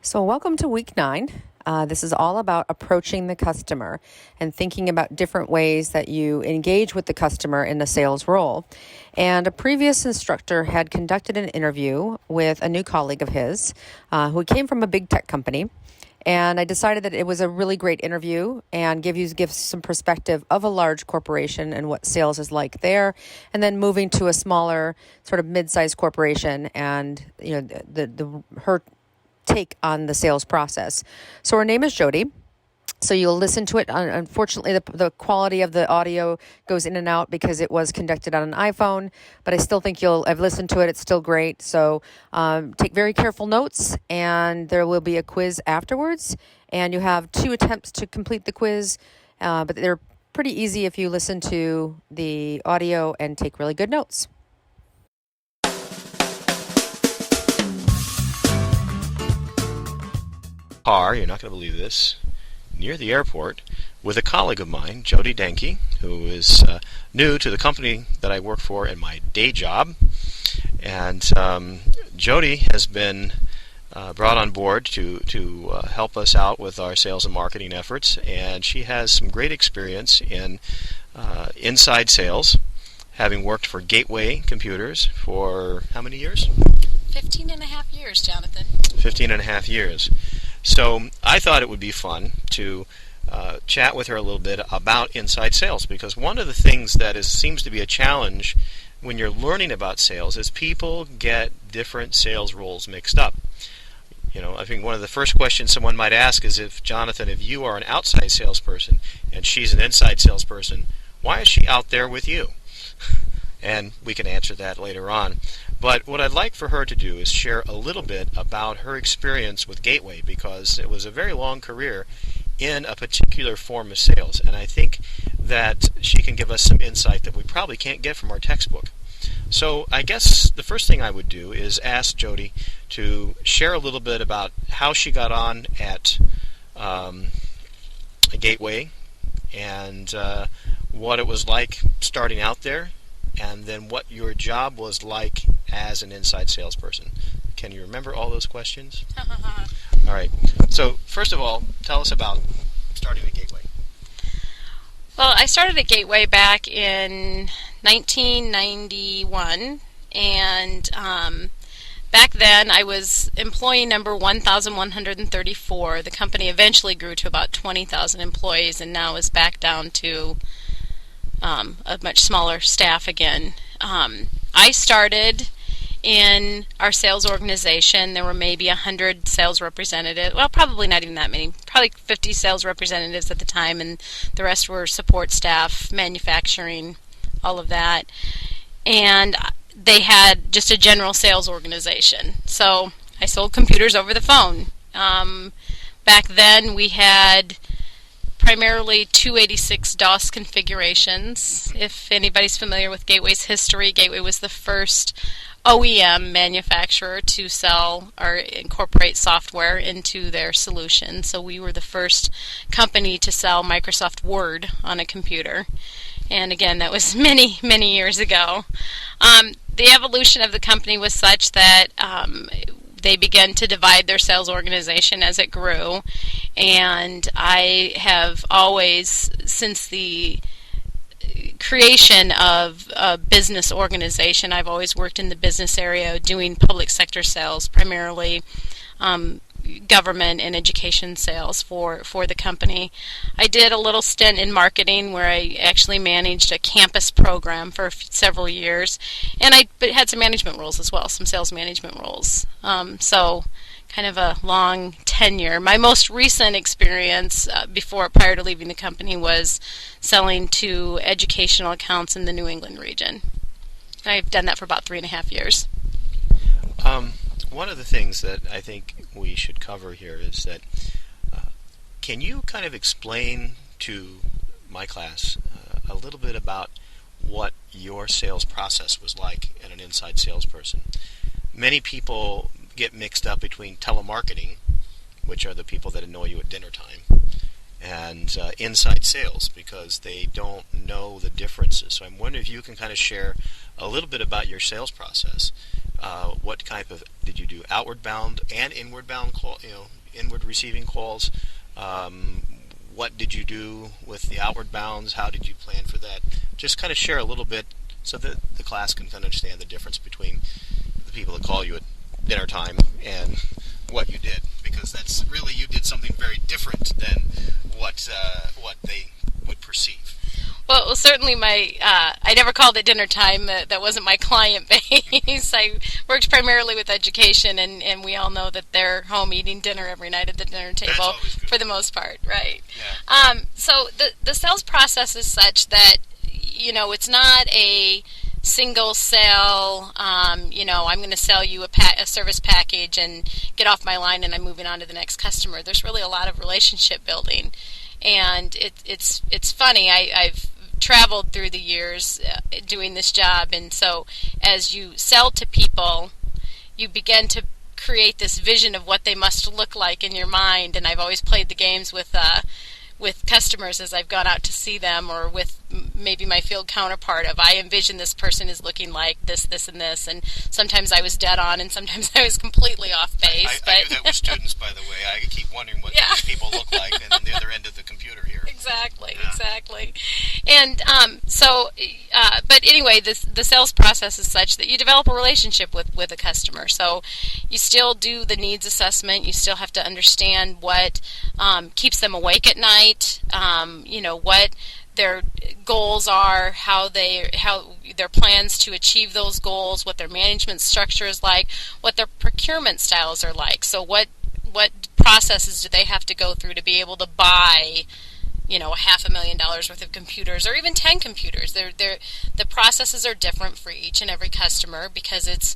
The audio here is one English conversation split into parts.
So, welcome to week 9. This is all about approaching the customer and thinking about different ways that you engage with the customer in a sales role. And a previous instructor had conducted an interview with a new colleague of his who came from a big tech company. And I decided that it was a really great interview and give some perspective of a large corporation and what sales is like there, and then moving to a smaller sort of mid-sized corporation and her take on the sales process. So her name is Jodie. So you'll listen to it. Unfortunately, the quality of the audio goes in and out because it was conducted on an iPhone, but I still think I've listened to it. It's still great. So take very careful notes, and there will be a quiz afterwards. And you have 2 attempts to complete the quiz, but they're pretty easy if you listen to the audio and take really good notes. You're not going to believe this, near the airport with a colleague of mine, Jodie Denke, who is new to the company that I work for in my day job. And Jodie has been brought on board to help us out with our sales and marketing efforts, and she has some great experience in inside sales, having worked for Gateway Computers for how many years? 15 and a half years, Jonathan. 15 and a half years. So I thought it would be fun to chat with her a little bit about inside sales, because one of the things that seems to be a challenge when you're learning about sales is people get different sales roles mixed up. I think one of the first questions someone might ask is, if you are an outside salesperson and she's an inside salesperson, why is she out there with you? And we can answer that later on. But what I'd like for her to do is share a little bit about her experience with Gateway, because it was a very long career in a particular form of sales. And I think that she can give us some insight that we probably can't get from our textbook. So I guess the first thing I would do is ask Jodie to share a little bit about how she got on at Gateway and what it was like starting out there, and then what your job was like as an inside salesperson. Can you remember all those questions? All right. So first of all, tell us about starting at Gateway. Well, I started at Gateway back in 1991, and back then I was employee number 1,134. The company eventually grew to about 20,000 employees, and now is back down to a much smaller staff again. I started in our sales organization. There were maybe 100 sales representatives. Well, probably not even that many. Probably 50 sales representatives at the time, and the rest were support staff, manufacturing, all of that. And they had just a general sales organization. So I sold computers over the phone. Back then we had primarily 286 DOS configurations. If anybody's familiar with Gateway's history, Gateway was the first OEM manufacturer to sell or incorporate software into their solution. So we were the first company to sell Microsoft Word on a computer. And again, that was many, many years ago. The evolution of the company was such that they began to divide their sales organization as it grew, and I have always, since the creation of a business organization, I've always worked in the business area doing public sector sales, primarily government and education sales for the company. I did a little stint in marketing where I actually managed a campus program for several years, and I had some management roles as well, some sales management roles. So kind of a long tenure. My most recent experience prior to leaving the company was selling to educational accounts in the New England region. I've done that for about 3.5 years. One of the things that I think we should cover here is that can you kind of explain to my class a little bit about what your sales process was like as an inside salesperson? Many people get mixed up between telemarketing, which are the people that annoy you at dinner time, and inside sales, because they don't know the differences. So I'm wondering if you can kind of share a little bit about your sales process. What type of did you do? Outward bound and inward bound inward receiving calls? What did you do with the outward bounds? How did you plan for that? Just kind of share a little bit so that the class can kind of understand the difference between the people that call you at dinner time and what you did, because that's really, you did something very different than what they would perceive. Well, certainly I never called it dinner time. That wasn't my client base. I worked primarily with education, and we all know that they're home eating dinner every night at the dinner table for the most part, right? Yeah. So the sales process is such that, it's not a single sell, I'm going to sell you a service package and get off my line and I'm moving on to the next customer. There's really a lot of relationship building. And it's funny, I've traveled through the years doing this job, and so as you sell to people, you begin to create this vision of what they must look like in your mind. And I've always played the games with customers as I've gone out to see them, or with maybe my field counterpart of, I envision this person is looking like this, this, and this. And sometimes I was dead on, and sometimes I was completely off base. I do that with students, by the way. I keep wondering what these people look like on the other end of the computer here. Exactly. And but anyway, the sales process is such that you develop a relationship with a customer. So you still do the needs assessment. You still have to understand what keeps them awake at night. What their goals are, how their plans to achieve those goals, what their management structure is like, what their procurement styles are like. So what processes do they have to go through to be able to buy $500,000 worth of computers, or even 10 computers. The processes are different for each and every customer because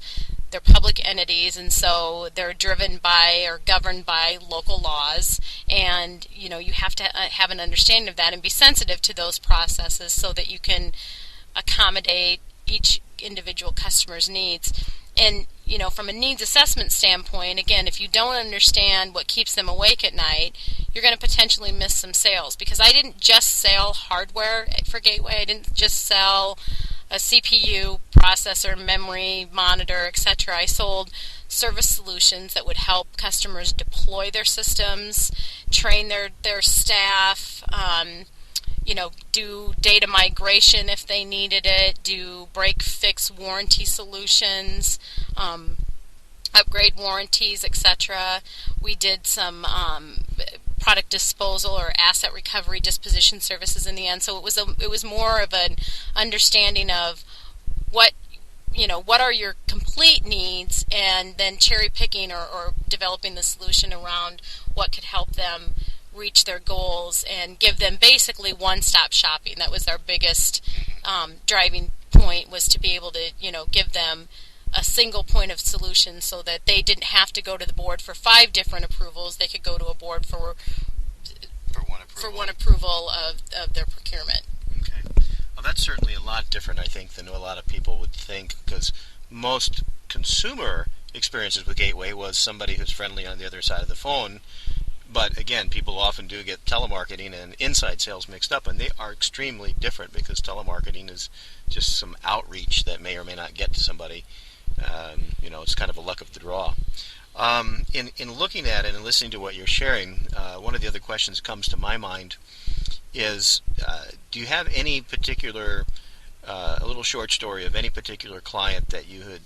they're public entities, and so they're driven by or governed by local laws. And you have to have an understanding of that and be sensitive to those processes so that you can accommodate each individual customer's needs. And from a needs assessment standpoint, again, if you don't understand what keeps them awake at night, you're going to potentially miss some sales. Because I didn't just sell hardware for Gateway. I didn't just sell a CPU, processor, memory, monitor, etc. I sold service solutions that would help customers deploy their systems, train their staff, do data migration if they needed it, do break-fix warranty solutions, upgrade warranties, etc. We did some product disposal or asset recovery disposition services in the end. So it was more of an understanding of what are your complete needs, and then cherry picking or developing the solution around what could help them reach their goals and give them basically one-stop shopping. That was our biggest driving point, was to be able to give them a single point of solution so that they didn't have to go to the board for 5 different approvals. They could go to a board for one approval of their procurement. Okay. Well, that's certainly a lot different, I think, than a lot of people would think, because most consumer experiences with Gateway was somebody who's friendly on the other side of the phone. But again, people often do get telemarketing and inside sales mixed up, and they are extremely different, because telemarketing is just some outreach that may or may not get to somebody. It's kind of a luck of the draw. In looking at it and listening to what you're sharing, one of the other questions that comes to my mind is, do you have any particular, a little short story of any particular client that you had,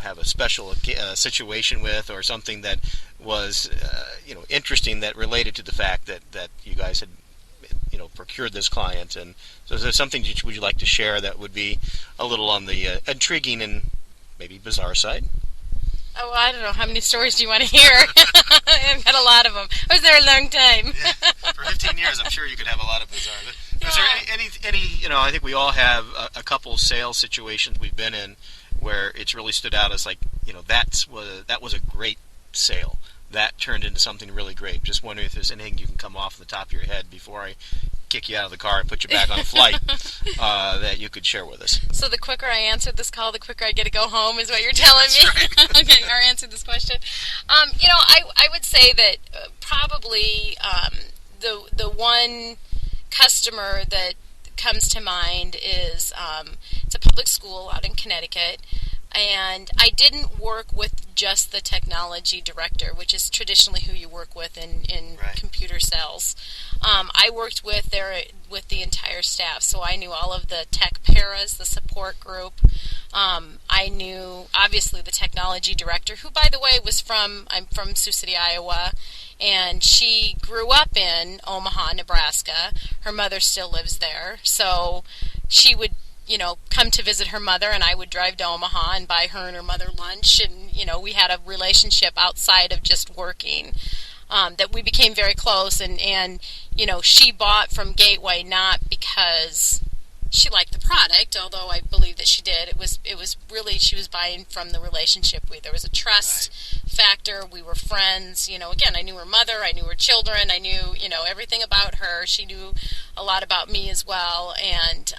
have a special situation with, or something that was, interesting, that related to the fact that you guys had, procured this client? And so is there something would you like to share that would be a little on the intriguing and maybe bizarre side? Oh, I don't know. How many stories do you want to hear? I've got a lot of them. I was there a long time. Yeah, for 15 years, I'm sure you could have a lot of bizarre. Is there any I think we all have a couple sales situations we've been in where it's really stood out as like, that was a great sale. That turned into something really great. Just wondering if there's anything you can come off the top of your head before I kick you out of the car and put you back on a flight that you could share with us. So the quicker I answer this call, the quicker I get to go home, is what you're telling me? Right. Okay, or answer this question. I would say that probably the one customer that comes to mind is it's a public school out in Connecticut. And I didn't work with just the technology director, which is traditionally who you work with in Right. computer sales. I worked with the entire staff, so I knew all of the tech paras, the support group. I knew obviously the technology director, who, by the way, I'm from Sioux City, Iowa, and she grew up in Omaha, Nebraska. Her mother still lives there, so she would come to visit her mother, and I would drive to Omaha and buy her and her mother lunch, and we had a relationship outside of just working, that we became very close, and she bought from Gateway not because she liked the product, although I believe that she did. It was really, she was buying from the relationship. There was a trust factor. We were friends. Again, I knew her mother, I knew her children, I knew everything about her. She knew a lot about me as well, and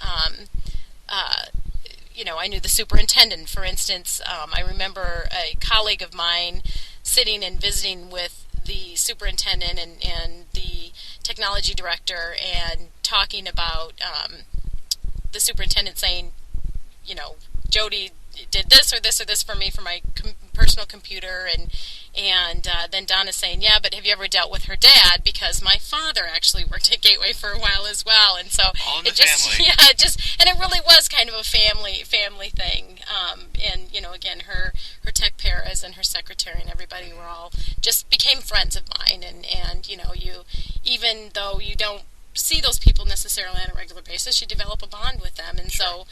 I knew the superintendent, for instance. I remember a colleague of mine sitting and visiting with the superintendent and the technology director and talking about the superintendent saying, Jodie did this or this or this for me for my personal computer, and then Donna saying, yeah, but have you ever dealt with her dad? Because my father actually worked at Gateway for a while as well, and so All in the it just family. and it really was kind of a family thing. And again, her tech paras and her secretary and everybody were all just became friends of mine, and you even though you don't see those people necessarily on a regular basis, you develop a bond with them, and so.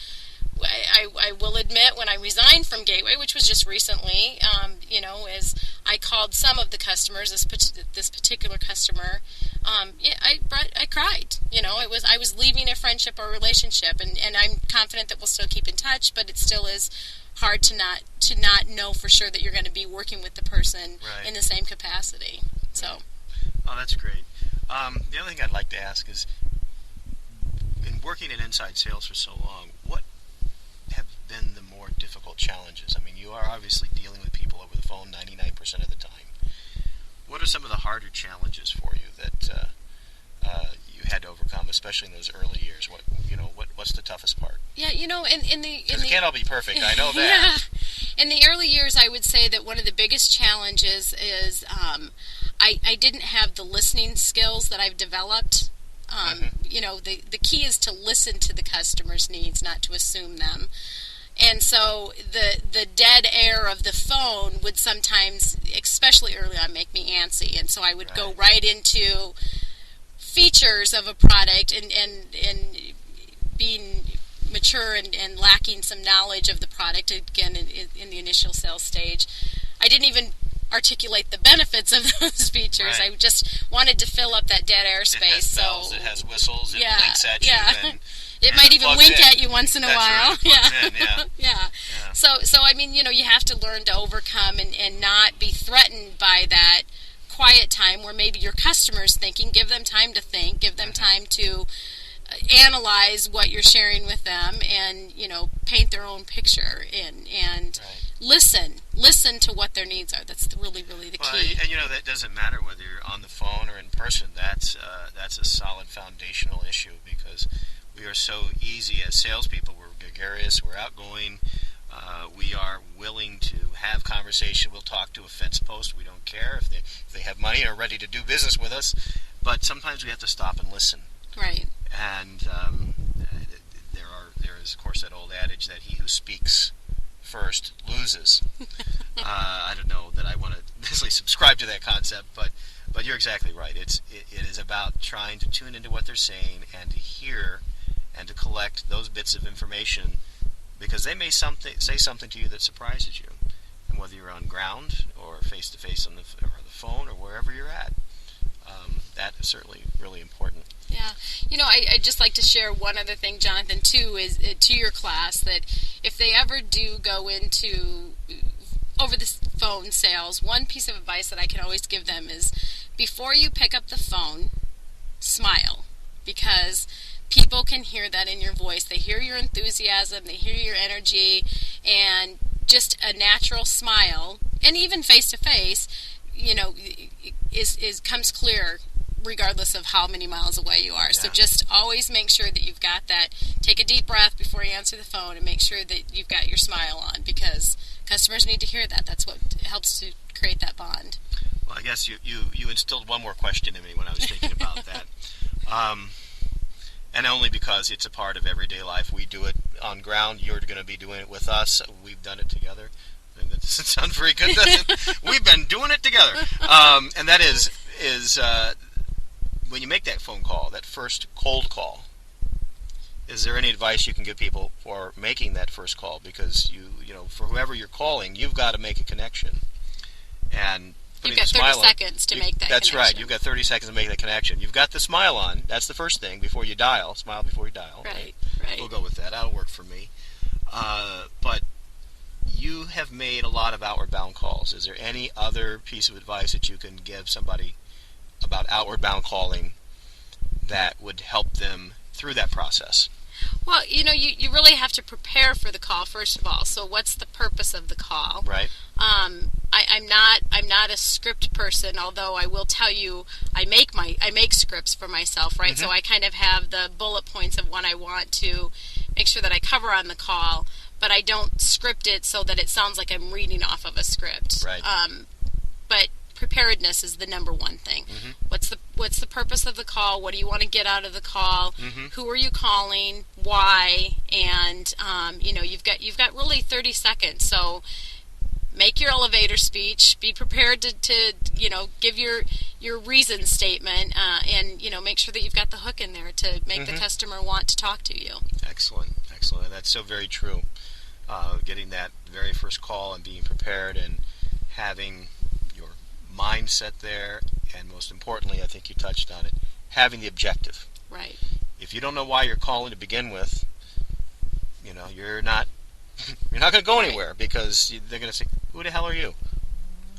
I will admit, when I resigned from Gateway, which was just recently, as I called some of the customers, this particular customer, I cried. I was leaving a friendship or relationship, and I'm confident that we'll still keep in touch, but it still is hard to not know for sure that you're going to be working with the person Right. in the same capacity. So. Oh, that's great. The other thing I'd like to ask is, in working in inside sales for so long, what have been the more difficult challenges? I mean, you are obviously dealing with people over the phone 99% of the time. What are some of the harder challenges for you that you had to overcome, especially in those early years? What's the toughest part? Yeah, in the Because it can't all be perfect. I know that. Yeah. In the early years, I would say that one of the biggest challenges is I didn't have the listening skills that I've developed. The key is to listen to the customer's needs, not to assume them. And so the dead air of the phone would sometimes, especially early on, make me antsy. And so I would go right into features of a product and being mature and lacking some knowledge of the product, again, in the initial sales stage. I didn't even articulate the benefits of those features. Right. I just wanted to fill up that dead air space. It has bells, it has whistles, it yeah, blinks at you, yeah. and It might even plugs wink in. at you once in a That's while. right, it plugs in, yeah. Yeah. Yeah. So I mean, you have to learn to overcome and not be threatened by that quiet time where maybe your customer's thinking. Give them time to think. Give them time to analyze what you're sharing with them, and paint their own picture, and listen to what their needs are. That's really the key. And that doesn't matter whether you're on the phone or in person. That's a solid foundational issue, because we are so easy as salespeople. We're gregarious. We're outgoing. We are willing to have conversation. We'll talk to a fence post. We don't care if they have money and are ready to do business with us. But sometimes we have to stop and listen. Right. And there is, of course, that old adage that he who speaks first loses. I don't know that I want to necessarily subscribe to that concept, but you're exactly right. It is about trying to tune into what they're saying and to hear and to collect those bits of information, because they may say something to you that surprises you, and whether you're on ground or face to face on the phone or wherever you're at, that is certainly really important. Yeah. I'd just like to share one other thing, Jonathan, too, is to your class, that if they ever do go into over the phone sales, one piece of advice that I can always give them is, before you pick up the phone, smile, because people can hear that in your voice. They hear your enthusiasm, they hear your energy, and just a natural smile, and even face to face, is comes clear regardless of how many miles away you are. So Yeah. just always make sure that you've got that. Take a deep breath before you answer the phone, and make sure that you've got your smile on, because customers need to hear that. That's what helps to create that bond. Well, I guess you instilled one more question in me when I was thinking about that. And only because it's a part of everyday life. We do it on ground. You're going to be doing it with us. We've done it together. And that doesn't sound very good, does it? We've been doing it together. And that is when you make that phone call, that first cold call, is there any advice you can give people for making that first call? Because you know, for whoever you're calling, you've got to make a connection. And You've got 30 seconds to make that That's connection. right. You've got 30 seconds to make that connection. You've got the smile on. That's the first thing before you dial. Smile before you dial. Right. We'll go with that. That'll work for me. But you have made a lot of outward bound calls. Is there any other piece of advice that you can give somebody about outward bound calling that would help them through that process? Well, you really have to prepare for the call, first of all. So what's the purpose of the call? Right. I'm not a script person, although I will tell you I make scripts for myself, right? Mm-hmm. So I kind of have the bullet points of what I want to make sure that I cover on the call, but I don't script it so that it sounds like I'm reading off of a script. Right. But preparedness is the number one thing. Mm-hmm. What's the purpose of the call? What do you want to get out of the call? Mm-hmm. Who are you calling? Why? And you've got really 30 seconds. So make your elevator speech. Be prepared to give your reason statement, and make sure that you've got the hook in there to make Mm-hmm. the customer want to talk to you. Excellent. And that's so very true. Getting that very first call and being prepared and having your mindset there, and most importantly, I think you touched on it, having the objective. Right. If you don't know why you're calling to begin with, you're not going to go anywhere, because they're going to say, "Who the hell are you?"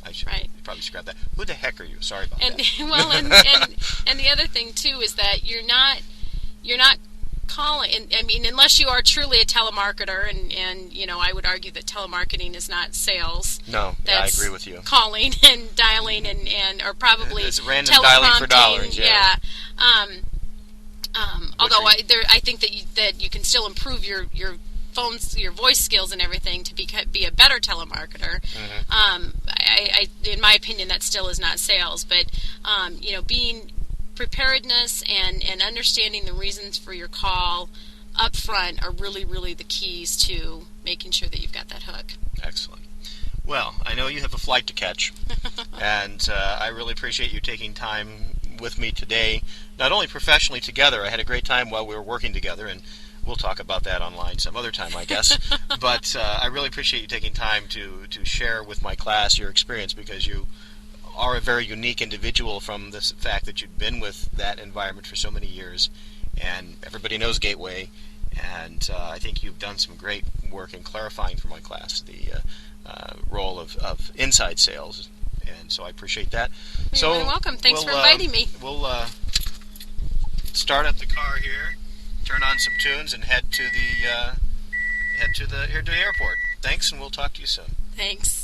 I should probably scrap that. Who the heck are you? Sorry about that. Well, and the other thing too is that you're not calling. And, I mean, unless you are truly a telemarketer, and I would argue that telemarketing is not sales. No, That's I agree with you. Calling and dialing and or probably It's random dialing for dollars. Yeah. Although I think that you can still improve your voice skills and everything to be a better telemarketer. Mm-hmm. In my opinion, that still is not sales, but being preparedness and understanding the reasons for your call up front are really, really the keys to making sure that you've got that hook. Excellent. Well, I know you have a flight to catch, and I really appreciate you taking time with me today, not only professionally together. I had a great time while we were working together, and we'll talk about that online some other time, I guess. But I really appreciate you taking time to share with my class your experience, because you are a very unique individual from the fact that you've been with that environment for so many years, and everybody knows Gateway, and I think you've done some great work in clarifying for my class the role of inside sales, and so I appreciate that. You're really welcome. Thanks for inviting me. We'll start up the car here, turn on some tunes, and head to the airport. Thanks, and we'll talk to you soon. Thanks.